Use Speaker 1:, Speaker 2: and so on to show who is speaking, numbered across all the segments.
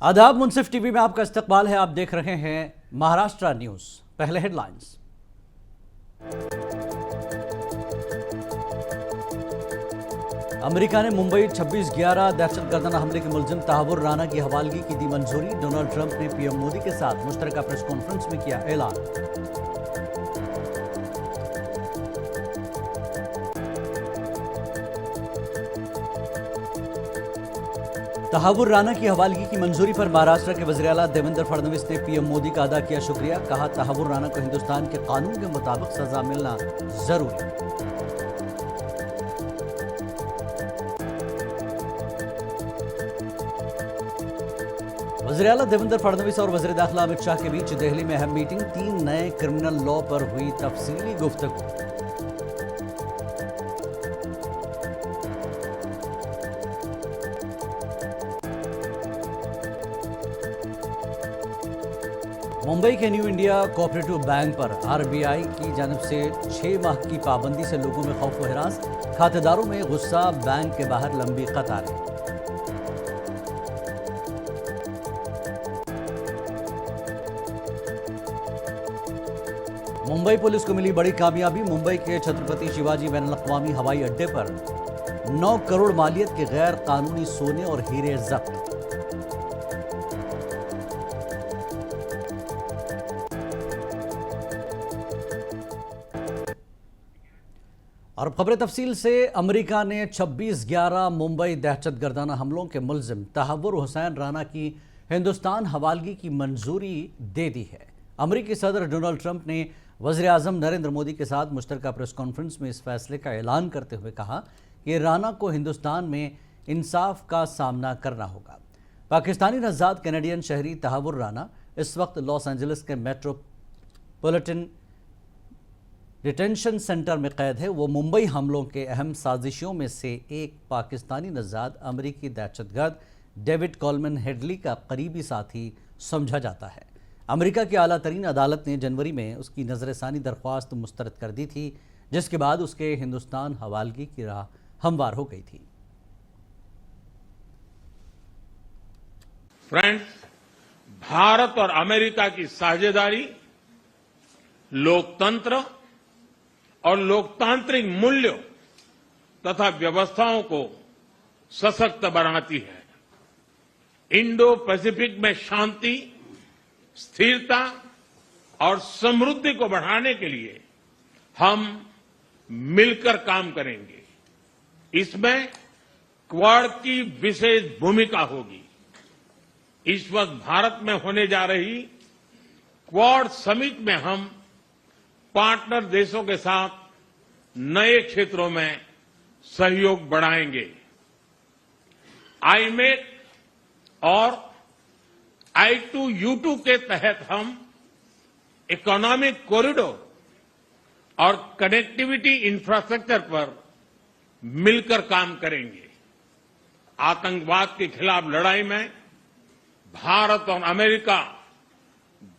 Speaker 1: आदाब, मुंसिफ टीवी में आपका इस्तकबाल है। आप देख रहे हैं महाराष्ट्र न्यूज। पहले हेडलाइंस। अमेरिका ने मुंबई 26/11 दहशतगर्दाना हमले के मुलजिम तहावुर राना की हवालगी की दी मंजूरी। डोनाल्ड ट्रंप ने पीएम मोदी के साथ मुश्तरका प्रेस कॉन्फ्रेंस में किया ऐलान। तहावुर राना की हवालगी की मंजूरी पर महाराष्ट्र के वज़ीर आला देवेंद्र फडणवीस ने पीएम मोदी का अदा किया शुक्रिया। कहा, तहावुर राना को हिंदुस्तान के कानून के मुताबिक सजा मिलना जरूरी। वज़ीर आला देवेंद्र फडणवीस और वज़ीर दाखिला अमित शाह के बीच दिल्ली में अहम मीटिंग। 3 नए क्रिमिनल लॉ पर हुई तफसीली गुफ्तगू। मुंबई के न्यू इंडिया कोऑपरेटिव बैंक पर आरबीआई की जानिब से 6 माह की पाबंदी से लोगों में खौफ व हिरास। खातेदारों में गुस्सा, बैंक के बाहर लंबी कतारें। मुंबई पुलिस को मिली बड़ी कामयाबी। मुंबई के छत्रपति शिवाजी बैनुल-अक़वामी हवाई अड्डे पर 9 करोड़ मालियत के गैर कानूनी सोने और हीरे जब्त। और खबरें तफसील से। अमेरिका ने 26/11 मुंबई दहशतगर्दाना हमलों के मुलजिम तहावुर हुसैन राना की हिंदुस्तान हवालगी की मंजूरी दे दी है। अमेरिकी सदर डोनाल्ड ट्रंप ने वज़ीर आज़म नरेंद्र मोदी के साथ मुश्तरका प्रेस कॉन्फ्रेंस में इस फैसले का ऐलान करते हुए कहा कि राना को हिंदुस्तान में इंसाफ का सामना करना होगा। पाकिस्तानी नज़ाद कैनेडियन शहरी तहावुर राना इस वक्त लॉस एंजलिस के मेट्रोपॉलिटन डिटेंशन सेंटर में कैद है। वो मुंबई हमलों के अहम साजिशों में से एक पाकिस्तानी नज़ाद अमेरिकी दहशतगर्द डेविड कॉलमन हेडली का करीबी साथी समझा जाता है। अमेरिका की आला तरीन अदालत ने जनवरी में उसकी नज़रसानी दरख्वास्त मुस्तरद कर दी थी, जिसके बाद उसके हिंदुस्तान हवालगी की राह हमवार हो गई थी।
Speaker 2: फ्रेंड्स, भारत और अमेरिका की साझेदारी लोकतंत्र और लोकतांत्रिक मूल्यों तथा व्यवस्थाओं को सशक्त बनाती है। इंडो पैसिफिक में शांति, स्थिरता और समृद्धि को बढ़ाने के लिए हम मिलकर काम करेंगे। इसमें क्वाड की विशेष भूमिका होगी। इस वक्त भारत में होने जा रही क्वाड समिट में हम पार्टनर देशों के साथ नए क्षेत्रों में सहयोग बढ़ाएंगे। आईमेट और I2U2 के तहत हम इकोनॉमिक कॉरिडोर और कनेक्टिविटी इंफ्रास्ट्रक्चर पर मिलकर काम करेंगे। आतंकवाद के खिलाफ लड़ाई में भारत और अमेरिका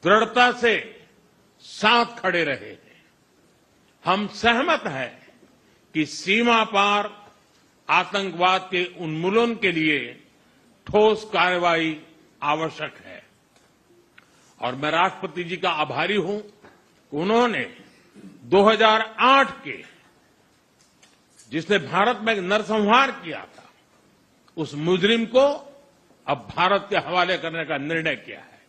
Speaker 2: दृढ़ता से साथ खड़े रहे हैं। हम सहमत हैं कि सीमा पार आतंकवाद के उन्मूलन के लिए ठोस कार्रवाई आवश्यक है। और मैं राष्ट्रपति जी का आभारी हूं कि उन्होंने 2008 के जिसने भारत में नरसंहार किया था, उस मुजरिम को अब भारत के हवाले करने का निर्णय किया है।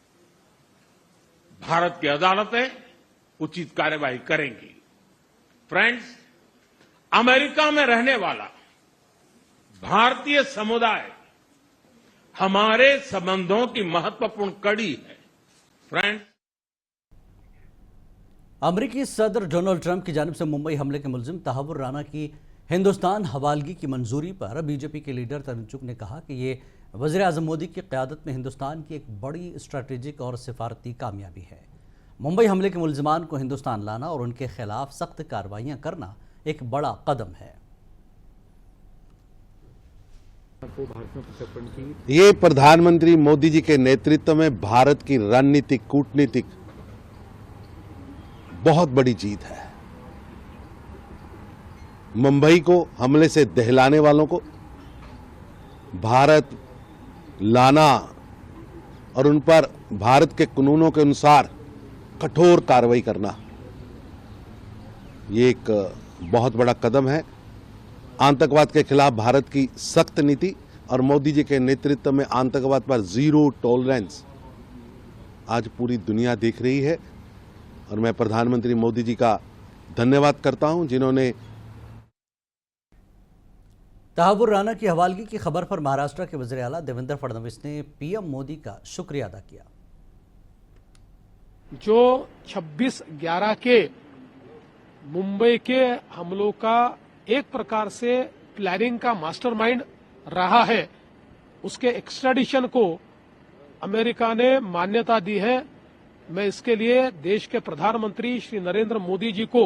Speaker 2: भारत की अदालतें उचित कार्यवाही करेंगी। फ्रेंड्स, अमेरिका में रहने वाला भारतीय समुदाय हमारे संबंधों की महत्वपूर्ण कड़ी है। फ्रेंड्स,
Speaker 1: अमेरिकी सदर डोनाल्ड ट्रंप की जानिब से मुंबई हमले के मुलजिम तहावुर राना की हिंदुस्तान हवालगी की मंजूरी पर बीजेपी के लीडर तरुण चुग ने कहा कि ये वज़ीर आज़म मोदी की क़यादत में हिंदुस्तान की एक बड़ी स्ट्रैटेजिक और सिफारती कामयाबी है। मुंबई हमले के मुलजिमान को हिंदुस्तान लाना और उनके खिलाफ सख्त कार्रवाइयां करना एक बड़ा कदम है।
Speaker 3: ये प्रधानमंत्री मोदी जी के नेतृत्व में भारत की रणनीतिक कूटनीतिक बहुत बड़ी जीत है। मुंबई को हमले से दहलाने वालों को भारत लाना और उन पर भारत के कानूनों के अनुसार कठोर कार्रवाई करना, ये एक बहुत बड़ा कदम है। आतंकवाद के खिलाफ भारत की सख्त नीति और मोदी जी के नेतृत्व में आतंकवाद पर जीरो टॉलरेंस आज पूरी दुनिया देख रही है। और मैं प्रधानमंत्री मोदी जी का धन्यवाद करता हूं, जिन्होंने
Speaker 1: तहावुर राणा की हवालगी की खबर पर महाराष्ट्र के वज़ीर आला देवेंद्र फडणवीस ने पीएम मोदी का शुक्रिया अदा किया।
Speaker 4: जो 26/11 के मुंबई के हमलों का एक प्रकार से प्लानिंग का मास्टरमाइंड रहा है, उसके एक्स्ट्राडिशन को अमेरिका ने मान्यता दी है। मैं इसके लिए देश के प्रधानमंत्री श्री नरेंद्र मोदी जी को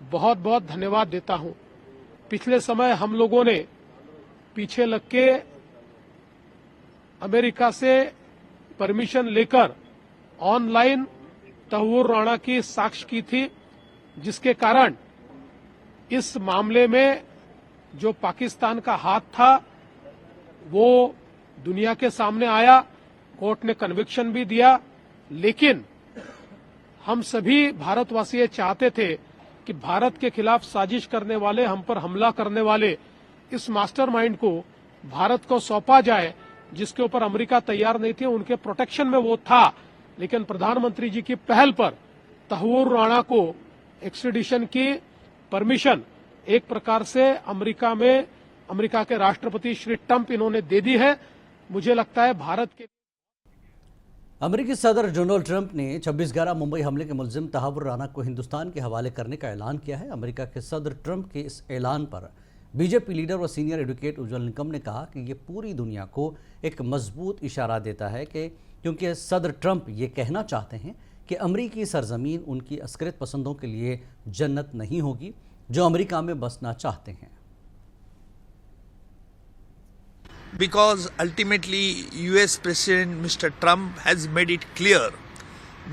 Speaker 4: बहुत बहुत धन्यवाद देता हूं। पिछले समय हम लोगों ने पीछे लग के अमेरिका से परमिशन लेकर ऑनलाइन तहावुर राणा की साक्ष्य की थी, जिसके कारण इस मामले में जो पाकिस्तान का हाथ था वो दुनिया के सामने आया। कोर्ट ने कन्विक्शन भी दिया, लेकिन हम सभी भारतवासी ये चाहते थे कि भारत के खिलाफ साजिश करने वाले, हम पर हमला करने वाले इस मास्टरमाइंड को भारत को सौंपा जाए, जिसके ऊपर अमेरिका तैयार नहीं थी। उनके प्रोटेक्शन में वो था, लेकिन प्रधानमंत्री जी की पहल पर तहावुर राणा को एक्स्ट्रेडिशन की परमिशन एक प्रकार से अमेरिका के राष्ट्रपति श्री ट्रंप इन्होंने दे दी है। मुझे लगता है भारत के
Speaker 1: अमेरिकी सदर डोनाल्ड ट्रंप ने 26/11 मुंबई हमले के मुलजिम तहावुर राणा को हिंदुस्तान के हवाले करने का ऐलान किया है। अमेरिका के सदर ट्रंप के इस ऐलान पर बीजेपी लीडर व सीनियर एडवोकेट उज्ज्वल निकम ने कहा कि ये पूरी दुनिया को एक मजबूत इशारा देता है कि क्योंकि सदर ट्रंप ये कहना चाहते हैं कि अमेरिकी सरजमीन उनकी अस्करियत पसंदों के लिए जन्नत नहीं होगी जो अमेरिका में बसना चाहते हैं।
Speaker 5: Because ultimately US President Mr. Trump has made it clear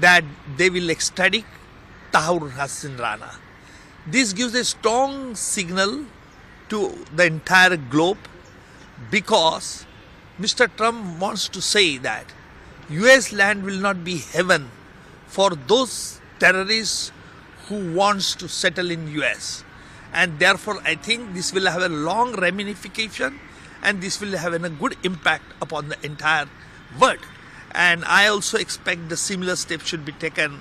Speaker 5: that they will extradite Thakur Hassan Rana. This gives a strong signal to the entire globe, because Mr. Trump wants to say that US land will not be heaven for those terrorists who wants to settle in US, and therefore I think this will have a long ramification, and this will have a good impact upon the entire world. And I also expect the similar steps should be taken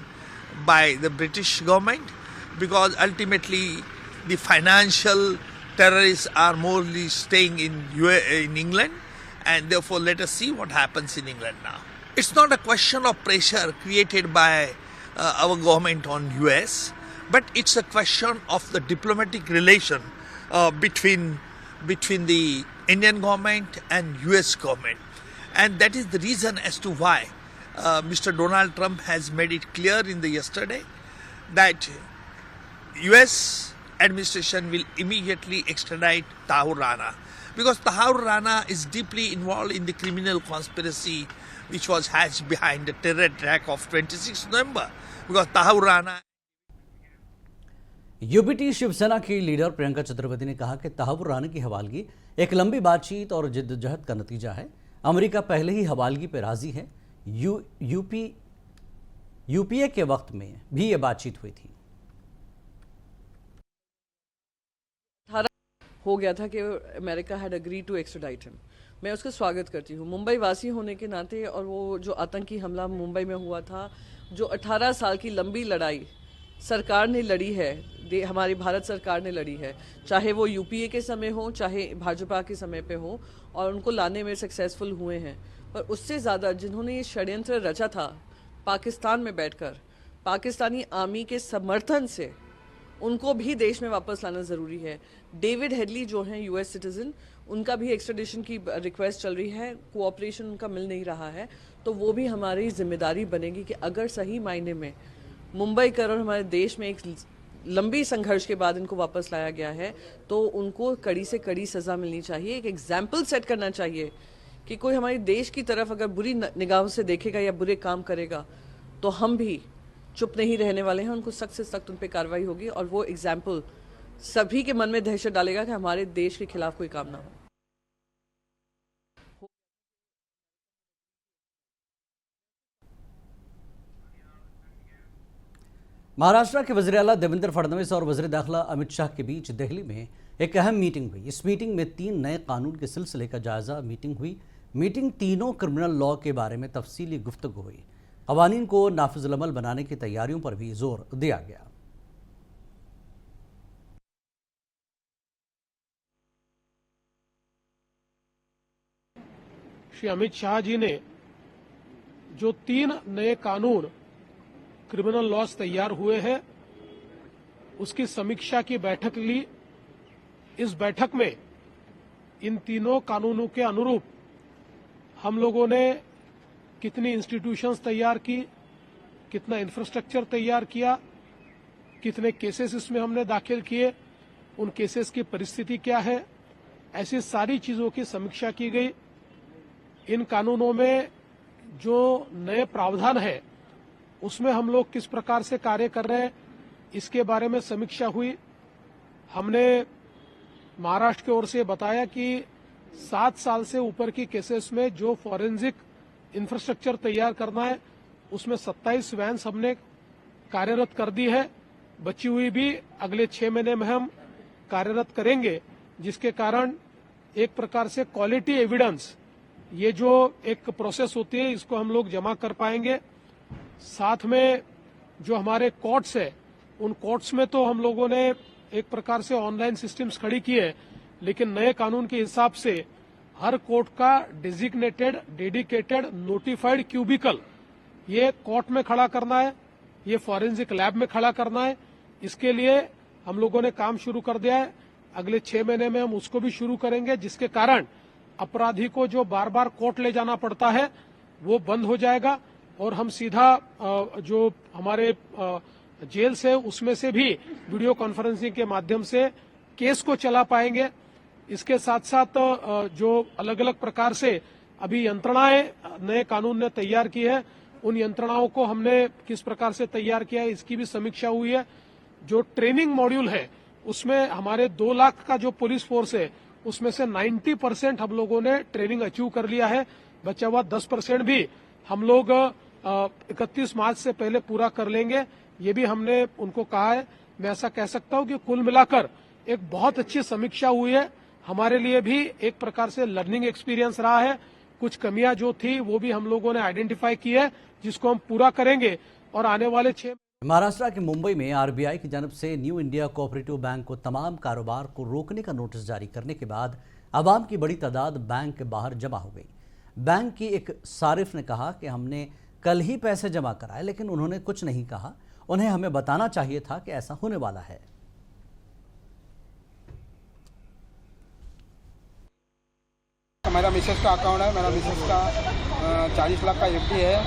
Speaker 5: by the British government, because ultimately the financial terrorists are mostly staying in England, and therefore let us see what happens in England now. It's not a question of pressure created by our government on US, but it's a question of the diplomatic relation between the Indian government and US government. And that is the reason as to why Mr. Donald Trump has made it clear in the yesterday that US administration will immediately extradite Thakur Rana, because Thakur Rana is deeply involved in the criminal conspiracy which was hatched behind the terror attack of 26 November. Because Thakur Rana
Speaker 1: UBT Shiv Sena की leader Priyanka Chaturvedi ने कहा कि तहावुर राणा की हवालगी एक लंबी बातचीत और जिद्दोजहद का नतीजा है। अमेरिका पहले ही हवालगी पर राजी है। यूपीए के वक्त में भी ये बातचीत हुई थी।
Speaker 6: हो गया था कि America had agree to extradite him. मैं उसका स्वागत करती हूँ मुंबई वासी होने के नाते, और वो जो आतंकी हमला मुंबई में हुआ था, जो 18 साल की लंबी लड़ाई सरकार ने लड़ी है, हमारी भारत सरकार ने लड़ी है, चाहे वो यूपीए के समय हो चाहे भाजपा के समय पे हो, और उनको लाने में सक्सेसफुल हुए हैं। पर उससे ज़्यादा जिन्होंने ये षड्यंत्र रचा था पाकिस्तान में बैठकर, पाकिस्तानी आर्मी के समर्थन से, उनको भी देश में वापस लाना ज़रूरी है। डेविड हेडली जो हैं यूएस सिटीज़न, उनका भी एक्स्ट्राडिशन की रिक्वेस्ट चल रही है, कोऑपरेशन उनका मिल नहीं रहा है। तो वो भी हमारी जिम्मेदारी बनेगी कि अगर सही मायने में मुंबई कर और हमारे देश में एक लंबी संघर्ष के बाद इनको वापस लाया गया है, तो उनको कड़ी से कड़ी सज़ा मिलनी चाहिए। एक एग्जाम्पल सेट करना चाहिए कि कोई हमारे देश की तरफ अगर बुरी निगाहों से देखेगा या बुरे काम करेगा तो हम भी चुप नहीं रहने वाले हैं। उनको सख्त से सख्त उन पर कार्रवाई होगी, और वो एग्जाम्पल सभी के मन में दहशत डालेगा कि हमारे देश के खिलाफ कोई काम ना हो।
Speaker 1: महाराष्ट्र के वज़ीर आला देवेंद्र फडणवीस और वज़ीर दाखिला अमित शाह के बीच दिल्ली में एक अहम मीटिंग हुई। इस मीटिंग में 3 नए कानून के सिलसिले का जायजा मीटिंग तीनों क्रिमिनल लॉ के बारे में तफसीली गुफ्तगू हुई। कवानीन को नाफिजुल अमल बनाने की तैयारियों पर भी जोर दिया गया।
Speaker 4: श्री अमित शाह जी ने जो 3 नए कानून क्रिमिनल लॉज तैयार हुए हैं उसकी समीक्षा की बैठक ली। इस बैठक में इन तीनों कानूनों के अनुरूप हम लोगों ने कितनी इंस्टीट्यूशंस तैयार की, कितना इंफ्रास्ट्रक्चर तैयार किया, कितने केसेस इसमें हमने दाखिल किए, उन केसेस की परिस्थिति क्या है, ऐसी सारी चीजों की समीक्षा की गई। इन कानूनों में जो नए प्रावधान है उसमें हम लोग किस प्रकार से कार्य कर रहे हैं इसके बारे में समीक्षा हुई। हमने महाराष्ट्र की ओर से बताया कि 7 साल से ऊपर की केसेस में जो फॉरेंसिक इंफ्रास्ट्रक्चर तैयार करना है उसमें 27 वैन्स हमने कार्यरत कर दी है। बची हुई भी अगले 6 महीने में हम कार्यरत करेंगे, जिसके कारण एक प्रकार से क्वालिटी एविडेंस, ये जो एक प्रोसेस होती है, इसको हम लोग जमा कर पाएंगे। साथ में जो हमारे कोर्ट्स है उन कोर्ट्स में तो हम लोगों ने एक प्रकार से ऑनलाइन सिस्टम्स खड़ी की है, लेकिन नए कानून के हिसाब से हर कोर्ट का डेजिग्नेटेड डेडिकेटेड नोटिफाइड क्यूबिकल ये कोर्ट में खड़ा करना है, ये फॉरेंसिक लैब में खड़ा करना है। इसके लिए हम लोगों ने काम शुरू कर दिया है। अगले 6 महीने में हम उसको भी शुरू करेंगे, जिसके कारण अपराधी को जो बार बार कोर्ट ले जाना पड़ता है वो बंद हो जाएगा और हम सीधा जो हमारे जेल से उसमें से भी वीडियो कॉन्फ्रेंसिंग के माध्यम से केस को चला पाएंगे। इसके साथ साथ जो अलग अलग प्रकार से अभी यंत्रणाएं नए कानून ने तैयार की है, उन यंत्रणाओं को हमने किस प्रकार से तैयार किया है इसकी भी समीक्षा हुई है। जो ट्रेनिंग मॉड्यूल है उसमें हमारे 2 लाख का जो पुलिस फोर्स है उसमें से 90% हम लोगों ने ट्रेनिंग अचीव कर लिया है। बचा हुआ 10% भी हम लोग 31 मार्च से पहले पूरा कर लेंगे, ये भी हमने उनको कहा है। मैं ऐसा कह सकता हूं कि कुल मिलाकर एक बहुत अच्छी समीक्षा हुई है। हमारे लिए भी एक प्रकार से लर्निंग एक्सपीरियंस रहा है। कुछ कमियां जो थी वो भी हम लोगों ने आइडेंटिफाई की है, जिसको हम पूरा करेंगे और आने वाले 6
Speaker 1: महाराष्ट्र के मुंबई में आरबीआई की जानब से न्यू इंडिया कोऑपरेटिव बैंक को तमाम कारोबार को रोकने का नोटिस जारी करने के बाद आवाम की बड़ी तादाद बैंक के बाहर जमा हो गई। बैंक की एक सारिफ ने कहा कि हमने कल ही पैसे जमा कराए, लेकिन उन्होंने कुछ नहीं कहा। उन्हें हमें बताना चाहिए था कि ऐसा होने वाला है।
Speaker 7: मेरा मिसेस का अकाउंट है, मेरा मिसेस का 40 लाख का एफडी है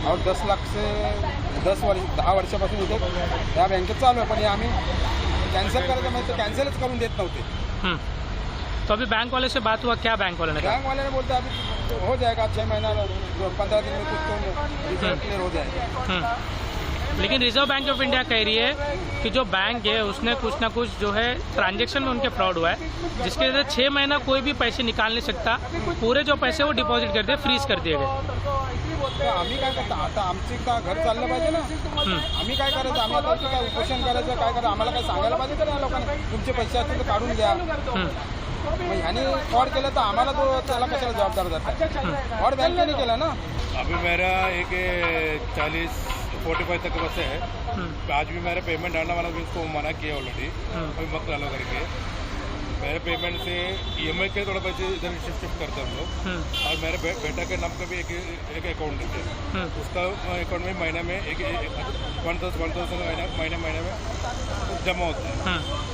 Speaker 7: और 10 लाख से 10 वर्षापासून इथे या बँकेत चालू आहे, पण हे आम्ही कॅन्सल करायचं म्हणजे कॅन्सलच करून देत नव्हते।
Speaker 8: तो अभी बैंक वाले से बात हुआ, क्या बैंक वाले ने कहा?
Speaker 7: बैंक वाले ने बोलते अभी हो जाएगा 6 महीना 15 दिन में कुछ तो रिजल्ट क्लियर हो जाएगा।
Speaker 8: लेकिन रिजर्व बैंक ऑफ इंडिया कह रही है कि जो बैंक है उसने कुछ ना कुछ जो है ट्रांजैक्शन में उनके फ्रॉड हुआ है, जिसके वजह से 6 महीना कोई भी पैसे निकाल नहीं सकता। पूरे जो पैसे वो डिपॉजिट कर दिए, फ्रीज कर दिए गए।
Speaker 7: आम्ही काय करतो आता, आमची का घर चाललं पाहिजे ना, आम्ही काय करायचं, आम्ही आता काय उपोषण करायचं, काय करायचं, आम्हाला काय सांगायला पाहिजे का या लोकांना तुमचे पैसे असतील तर काढून द्या। मग ह्यानी फ्रॉड केलं तर आम्हाला तो त्याला कशाला जबाबदार जातात? फ्रॉड बँकेने केला ना।
Speaker 9: अभी मेरा एक 45 तक बस है। आज भी मेरा पेमेंट डालने वाला भी उसको मना किया ऑलरेडी, अभी मत डालो करके। मेरे पेमेंट से EMI के थोड़ा पैसे इधर शिफ्ट करते हम लोग। और मेरे बेटा के नाम का भी एक अकाउंट है, उसका अकाउंट में महीने में 1,000 महीने में जमा होता है।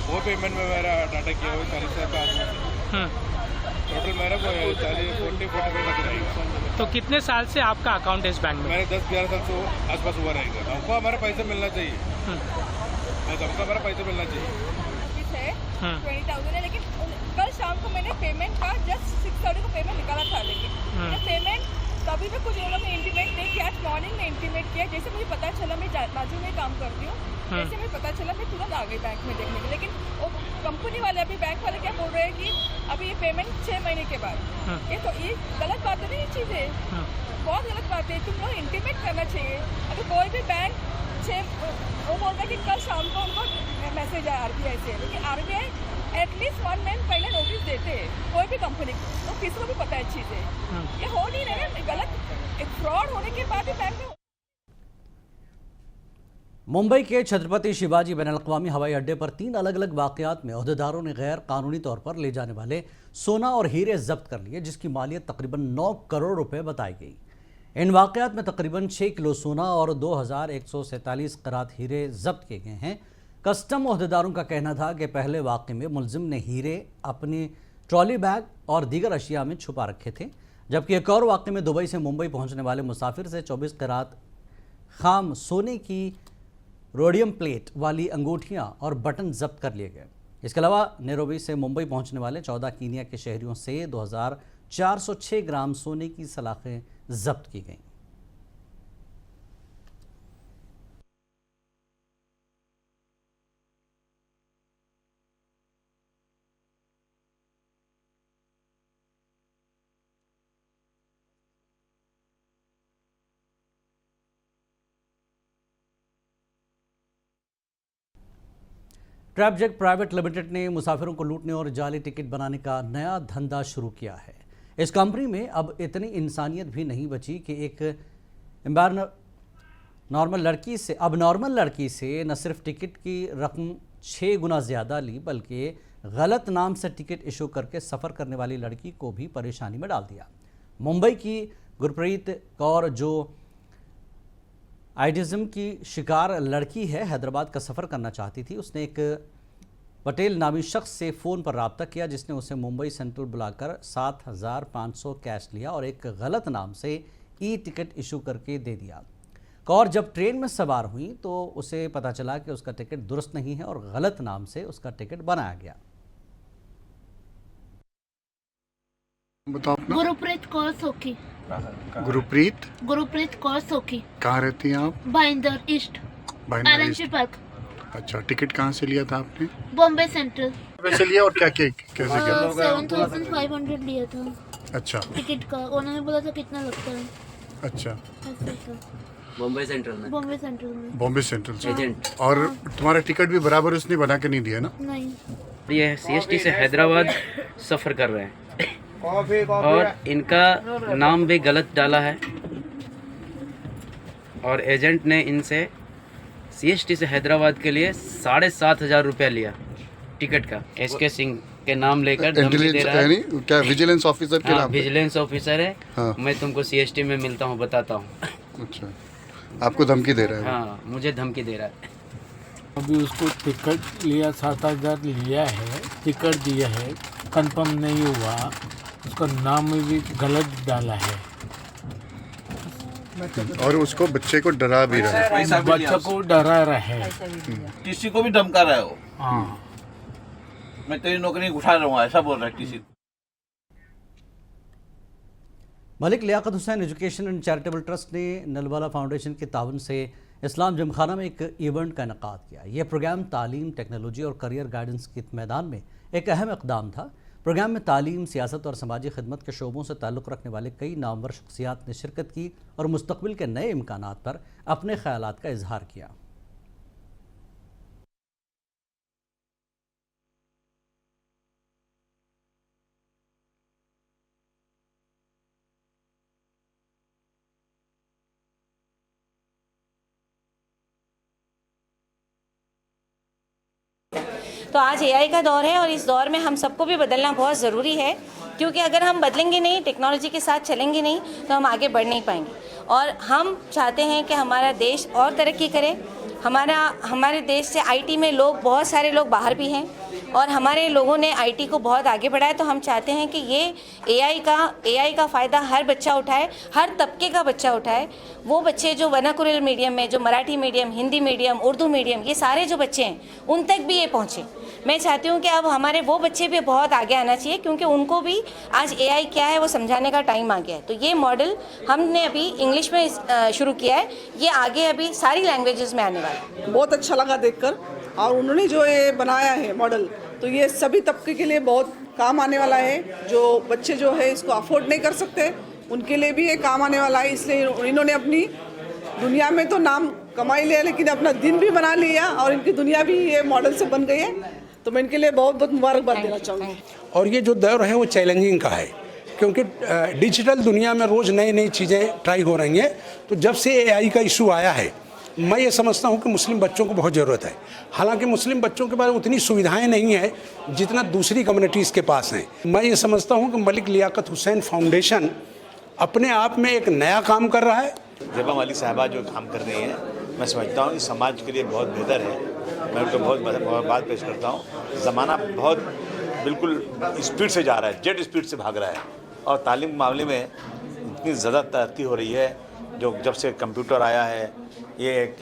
Speaker 9: वो पेमेंट में मेरा डाटा किया हुआ 40 लाख का आदमी टोटल मेरा 40-45 लग रहेगा।
Speaker 8: तो कितने साल से आपका अकाउंट है इस बैंक में?
Speaker 9: मेरे 10-11 साल से आसपास हुआ रहेगा। हमको हमारा पैसा मिलना चाहिए, हमको हमारा पैसा मिलना चाहिए।
Speaker 10: 20,000 है, लेकिन कल शाम को मैंने पेमेंट का जस्ट 6:30 को पेमेंट निकाला था, लेकिन पेमेंट कभी भी कुछ लोगों ने इंटीमेट नहीं किया। आज मॉर्निंग में इंटीमेट किया, जैसे मुझे पता चला, मैं बाजू में काम करती हूँ, जैसे मुझे पता चला मैं तुरंत आ गई बैंक में देखने के। लेकिन वो कंपनी वाले अभी बैंक वाले क्या बोल रहे हैं कि अभी ये पेमेंट 6 महीने के बाद। ये तो ये गलत बात है ना, ये चीज़ें बहुत गलत बात है। तुम लोग इंटीमेट करना चाहिए। अगर कोई भी बैंक वो बोल रहे कि कल शाम को उनको मैसेज आया RBI से, लेकिन RBI एटलीस्ट 1 मंथ पहले नोटिस देते हैं कोई भी कंपनी को, तो किसी को भी पता है चीजें। ये हो नहीं रहा, गलत एक फ्रॉड होने के बाद भी बैंक में।
Speaker 1: मुंबई के छत्रपति शिवाजी बैनुल-अक़वामी हवाई अड्डे पर 3 अलग अलग वाक़यात में ओहदेदारों ने गैर कानूनी तौर पर ले जाने वाले सोना और हीरे जब्त कर लिए, जिसकी मालियत तकरीबन 9 करोड़ रुपए बताई गई। इन वाक़यात में तकरीबन 6 किलो सोना और 2147 करात हीरे जब्त किए गए हैं। कस्टम ओहदेदारों का कहना था कि पहले वाक़े में मुलजिम ने हीरे अपनी ट्रॉली बैग और दीगर अशिया में छुपा रखे थे, जबकि एक और वाक़े में दुबई से मुंबई पहुंचने वाले मुसाफिर से 24 करात खाम सोने की रोडियम प्लेट वाली अंगूठियां और बटन जब्त कर लिए गए। इसके अलावा नैरोबी से मुंबई पहुंचने वाले 14 कीनिया के शहरियों से 2406 ग्राम सोने की सलाखें जब्त की गईं। ट्रैपजेट प्राइवेट लिमिटेड ने मुसाफिरों को लूटने और जाली टिकट बनाने का नया धंधा शुरू किया है। इस कंपनी में अब इतनी इंसानियत भी नहीं बची कि एक नॉर्मल लड़की से न सिर्फ टिकट की रकम 6 गुना ज़्यादा ली, बल्कि गलत नाम से टिकट इशू करके सफ़र करने वाली लड़की को भी परेशानी में डाल दिया। मुंबई की गुरप्रीत कौर, जो आइडिज़म की शिकार लड़की है, हैदराबाद का सफ़र करना चाहती थी। उसने एक पटेल नामी शख्स से फ़ोन पर रब्ता किया, जिसने उसे मुंबई सेंट्रल बुलाकर 7500 कैश लिया और एक गलत नाम से टिकट इशू करके दे दिया। कौर जब ट्रेन में सवार हुई तो उसे पता चला कि उसका टिकट दुरुस्त नहीं है और गलत नाम से उसका टिकट बनाया गया।
Speaker 11: बताओ अपना।
Speaker 12: गुरप्रीत कौर सोखी।
Speaker 11: गुरप्रीत
Speaker 12: कौर सोखी।
Speaker 11: कहाँ रहती हैं आप?
Speaker 12: Bhayandar east,
Speaker 11: Bhayandar
Speaker 12: park.
Speaker 11: अच्छा, टिकट कहाँ से लिया था आपने?
Speaker 12: बॉम्बे सेंट्रल।
Speaker 11: वैसे लिया और क्या कैसे किया?
Speaker 12: 7500 लिया था।
Speaker 11: अच्छा,
Speaker 12: टिकट का उन्होंने बोला था कितना लगता है।
Speaker 11: अच्छा,
Speaker 13: बॉम्बे सेंट्रल में।
Speaker 11: बॉम्बे सेंट्रल से एजेंट। और तुम्हारा टिकट भी बराबर उसने बना के नहीं दिया ना?
Speaker 12: नहीं।
Speaker 13: ये CST से हैदराबाद सफ़र कर रहे हैं और इनका नाम भी गलत डाला है और एजेंट ने इनसे CST से हैदराबाद के लिए 7500 रुपया लिया टिकट का। SK सिंह के नाम लेकर धमकी दे रहा है।
Speaker 11: क्या विजिलेंस ऑफिसर के नाम?
Speaker 13: विजिलेंस ऑफिसर है।
Speaker 11: हाँ।
Speaker 13: मैं तुमको CST में मिलता हूँ, बताता हूँ।
Speaker 11: अच्छा, आपको धमकी दे रहा है?
Speaker 13: हाँ, मुझे धमकी दे रहा है।
Speaker 14: अभी उसको टिकट लिया 7000 लिया है, टिकट दिया है, कंफर्म नहीं हुआ, उसका नाम भी गलत डाला है
Speaker 11: और उसको बच्चे को डरा भी रहा है।
Speaker 14: बच्चा को डरा रहा है,
Speaker 15: किसी को भी धमका रहा है वो।
Speaker 14: हाँ,
Speaker 15: मैं तेरी नौकरी उठा रहा हूँ, ऐसा बोल रहा है किसी को।
Speaker 1: Malik Liaquat Hussain education and charitable trust ने नलवाला फाउंडेशन के ताउन से इस्लाम जिमखाना में एक इवेंट का इनेकाद किया। यह प्रोग्राम तालीम, टेक्नोलॉजी और करियर गाइडेंस के मैदान में एक अहम इक़दाम था। प्रोग्राम में तालीम, सियासत और समाजी खिदमत के शोबों से ताल्लुक़ रखने वाले कई नामवर शख्सियात ने शिरकत की और मुस्तक़बिल के नए इम्कानात पर अपने ख़यालात का इजहार किया।
Speaker 16: तो आज AI का दौर है और इस दौर में हम सबको भी बदलना बहुत ज़रूरी है, क्योंकि अगर हम बदलेंगे नहीं, टेक्नोलॉजी के साथ चलेंगे नहीं, तो हम आगे बढ़ नहीं पाएंगे। और हम चाहते हैं कि हमारा देश और तरक्की करे। हमारे देश से IT में बहुत सारे लोग बाहर भी हैं और हमारे लोगों ने IT को बहुत आगे बढ़ाया। तो हम चाहते हैं कि ये AI का फ़ायदा हर बच्चा उठाए, हर तबके का बच्चा उठाए। वो बच्चे जो वर्नाकुलर मीडियम में, जो Marathi medium, Hindi medium, Urdu medium, ये सारे जो बच्चे हैं, उन तक भी ये पहुँचे। मैं चाहती हूँ कि अब हमारे वो बच्चे भी बहुत आगे आना चाहिए, क्योंकि उनको भी आज AI क्या है वो समझाने का टाइम आ गया है। तो ये मॉडल हमने अभी इंग्लिश में शुरू किया है, ये आगे अभी सारी लैंग्वेजेस में आने वाला है।
Speaker 6: बहुत अच्छा लगा देखकर, और उन्होंने जो ये बनाया है मॉडल, तो ये सभी तबके के लिए बहुत काम आने वाला है। जो बच्चे जो है इसको अफोर्ड नहीं कर सकते, उनके लिए भी ये काम आने वाला है। इसलिए इन्होंने अपनी दुनिया में तो नाम कमाई लिया लेकिन अपना दिन भी बना लिया और इनकी दुनिया भी ये मॉडल से बन गई है, तो मैं इनके लिए बहुत बहुत मुबारकबाद देना चाहूँगी।
Speaker 17: और ये जो दौर है वो चैलेंजिंग का है, क्योंकि डिजिटल दुनिया में रोज़ नई नई चीज़ें ट्राई हो रही हैं। तो जब से AI का इशू आया है, मैं ये समझता हूँ कि मुस्लिम बच्चों को बहुत ज़रूरत है। हालांकि मुस्लिम बच्चों के पास उतनी सुविधाएं नहीं है जितना दूसरी कम्युनिटीज़ के पास हैं। मैं ये समझता हूँ कि मलिक लियाकत हुसैन फाउंडेशन अपने आप में एक नया काम कर रहा है।
Speaker 18: ज़ेबा मलिक साहबा जो काम कर रही हैं, मैं समझता हूँ इस समाज के लिए बहुत बेहतर है। मैं उनको बहुत बात पेश करता हूँ। ज़माना बहुत बिल्कुल स्पीड से जा रहा है, जेट स्पीड से भाग रहा है, और तालीम मामले में इतनी ज़्यादा तरक्की हो रही है। जो जब से कंप्यूटर आया है, ये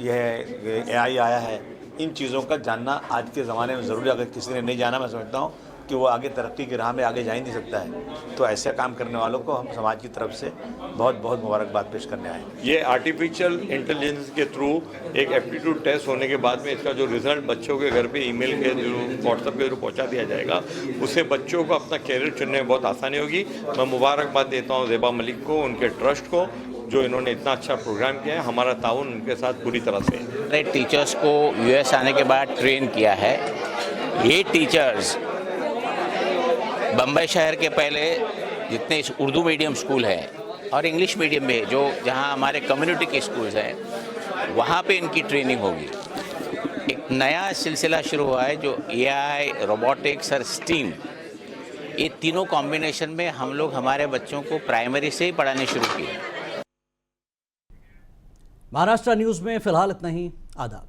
Speaker 18: AI आया है, इन चीज़ों का जानना आज के ज़माने में ज़रूरी है। अगर किसी ने नहीं जाना, मैं समझता हूँ कि वो आगे तरक्की की राह में आगे जा ही नहीं सकता है। तो ऐसे काम करने वालों को हम समाज की तरफ से बहुत बहुत मुबारकबाद पेश करने आए हैं।
Speaker 19: ये आर्टिफिशियल इंटेलिजेंस के थ्रू एक एप्टीट्यूड टेस्ट होने के बाद में इसका जो रिजल्ट बच्चों के घर पे ईमेल के जो व्हाट्सएप के थ्रू पहुंचा दिया जाएगा, उससे बच्चों को अपना कैरियर चुनने में बहुत आसानी होगी। मैं मुबारकबाद देता हूँ ज़ेबा मलिक को, उनके ट्रस्ट को, जो इन्होंने इतना अच्छा प्रोग्राम किया है। हमारा ताउन उनके साथ पूरी तरह से।
Speaker 20: टीचर्स को US आने के बाद ट्रेन किया है। ये टीचर्स बम्बई शहर के पहले जितने उर्दू मीडियम स्कूल हैं और इंग्लिश मीडियम में जो जहां हमारे कम्युनिटी के स्कूल्स हैं, वहां पे इनकी ट्रेनिंग होगी। एक नया सिलसिला शुरू हुआ है जो AI, रोबोटिक्स और स्टीम, ये तीनों कॉम्बिनेशन में हम लोग हमारे बच्चों को प्राइमरी से ही पढ़ाने शुरू किए।
Speaker 1: महाराष्ट्र न्यूज़ में फिलहाल इतना ही। आदाब।